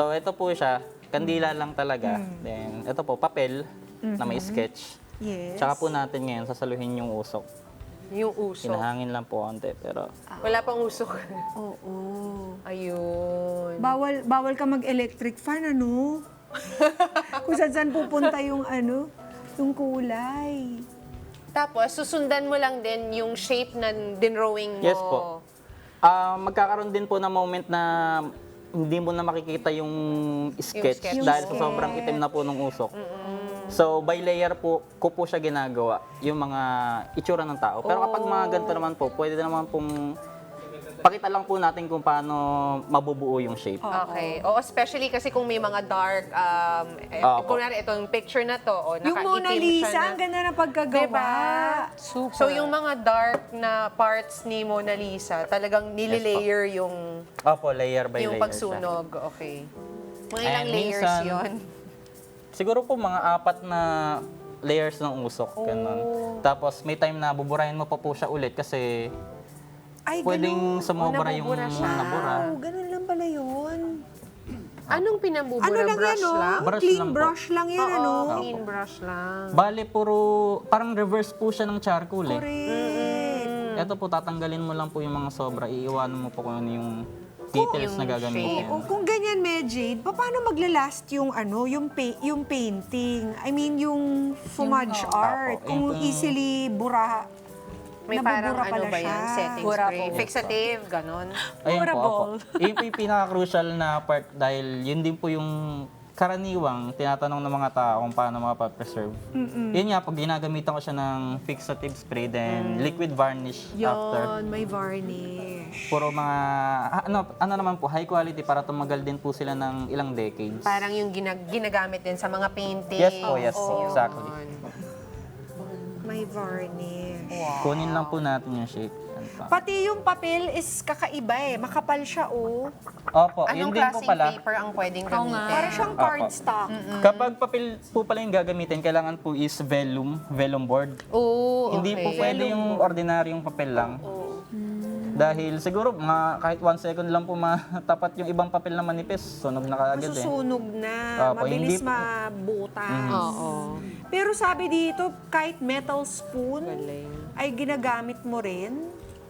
So, ito po siya. Kandila lang talaga. Then, ito po, papel na may sketch. Yes. Tsaka po natin ngayon, sasaluhin yung usok. Yung usok. Hinahangin lang po konti, pero... Wala pang usok. Oo. Ayun. Bawal ka mag-electric fan, ano? Kung saan pupunta yung yung kulay. Tapos, susundan mo lang din yung shape na dinrowing mo. Yes po. Magkakaroon din po na moment na hindi mo na makikita yung sketch, sketch dahil mo. sa sobrang itim na po ng usok. So, by layer po, ko po siya ginagawa, yung mga itsura ng tao. Pero kapag mga ganito naman po, pwede naman pong pakita lang po natin kung paano mabubuo yung shape. Okay. O, especially kasi kung may mga dark, Opo. kunwari itong picture na to, o Yung nakaitim Mona siya Lisa, na. ang ganda ng pagkagawa. Diba? So, yung mga dark na parts ni Mona Lisa, talagang nililayer yung Opo, layer by layer siya. pagsunog. Okay. Mga ilang And layers minsan, yon? Siguro po mga 4 na layers ng usok. Ganun. Tapos may time na buburahin mo pa po siya ulit kasi Ay, pwedeng ganun. sumobra yung nabubura siya. nabura. Wow, ganun lang pala yun. Anong pinambubura? Ano lang brush yan, no? lang? Brush Clean lang po. brush lang yan, Oo, ano? clean brush lang. Bale, puro, parang reverse po siya ng charcoal eh. Correct. Ito po, tatanggalin mo lang po yung mga sobra, iiwanan mo po kung ano yung details na gagamitin. O kung ganyan, Medjade, paano maglalast yung yung painting? I mean, yung fumage art. Apo, Kung yung- easily May parang nabubura pala ano ba siya. yan? Settings Bura spray. po. Fixative, ganon. Ayun po, opo. Durable. Yun po yung pinaka-crucial na part dahil yun din po yung karaniwang tinatanong ng mga tao kung paano mapapreserve. Yun nga, pag ginagamitan ko siya ng fixative spray, then liquid varnish after. Yun, may varnish. Puro mga, ano naman po, high quality para tumagal din po sila ng ilang decades. Parang yung ginagamit din sa mga painting. Yes po, Yun. exactly. May varnish. Kunin lang po natin yung shape. Yan pa. Pati yung papel is kakaiba eh. Makapal siya, oh. Opo, Anong yun din po klaseng pala. paper ang pwedeng gamitin? Para siyang Opo. cardstock. Kapag papel po pala yung gagamitin, kailangan po is vellum board. Oo, Hindi po okay. pwede yung ordinaryong papel lang. Dahil siguro kahit 1 second lang po matapat yung ibang papel na manipis, sunog na kaagad eh. Masusunog na. Opo, Mabilis hindi- mabutas. Oo. Pero sabi dito, kahit metal spoon Galing. ay ginagamit mo rin.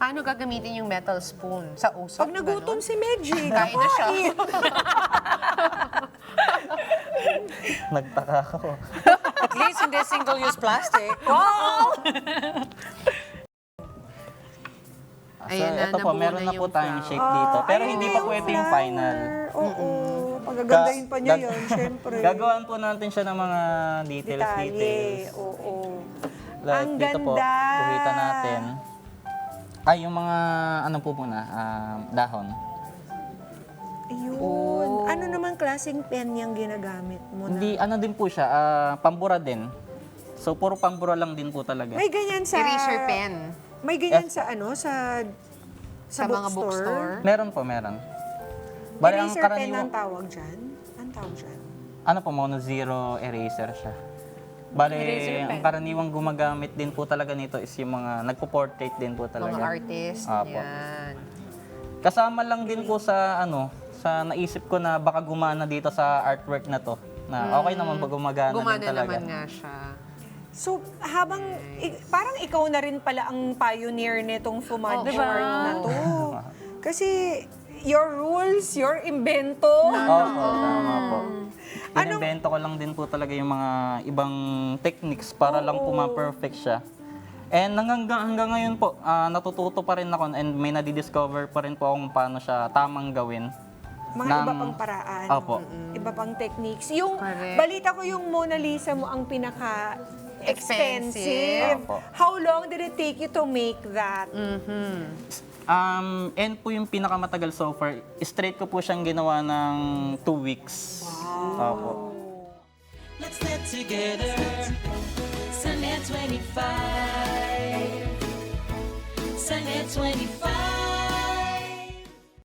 Paano gagamitin yung metal spoon? Sa usok? Pag nagutom si Medjie, Kain na siya. kakain. Nagtaka ako. At least hindi single-use plastic. Ayan na, ito po, nabuo meron na na po yung tayong flower. shape dito. Pero Ayun hindi na pa po ito yung flower. final. Oo. Pagagandahin pa niya yun, syempre. Gagawan po natin siya ng mga details. Detalye. Oo. Like Ang dito po, ganda. guhitan natin. Ay, yung mga, ano po muna, dahon. Ayun. Ano namang klaseng pen yung ginagamit mo na? Hindi, ano din po siya, pambura din. So, puro pambura lang din po talaga. May ganyan sa... Eraser pen. May ganyan sa ano? Sa Mga bookstore. Meron po, meron. Bali, ang Eraser pen karaniwang, ang tawag dyan? Ang tawag dyan? ano po, mono zero eraser siya. Bale, ang karaniwang gumagamit din po talaga nito is yung mga nagpo-portrait din po talaga. Mga artist. Apo. Yan. Kasama lang din po sa sa naisip ko na baka gumana dito sa artwork na to. Na okay naman pag gumagana, din Gumana talaga. naman nga siya. So, habang, parang ikaw na rin pala ang pioneer nitong fumage art na to. Kasi, your rules, your invento. Opo, tama po. Inimbento ko lang din po talaga yung mga ibang techniques para lang po ma-perfect siya. And hanggang ngayon po, natututo pa rin ako and may nadidiscover pa rin po kung paano siya tamang gawin. Mga iba pang paraan. Opo. Iba pang techniques. Yung, Correct. balita ko yung Mona Lisa mo ang expensive. Opo. How long did it take you to make that? And po yung pinakamatagal so far, straight ko po siyang ginawa ng 2 weeks. Opo. Let's get together. Sunday 25. Sunday 25.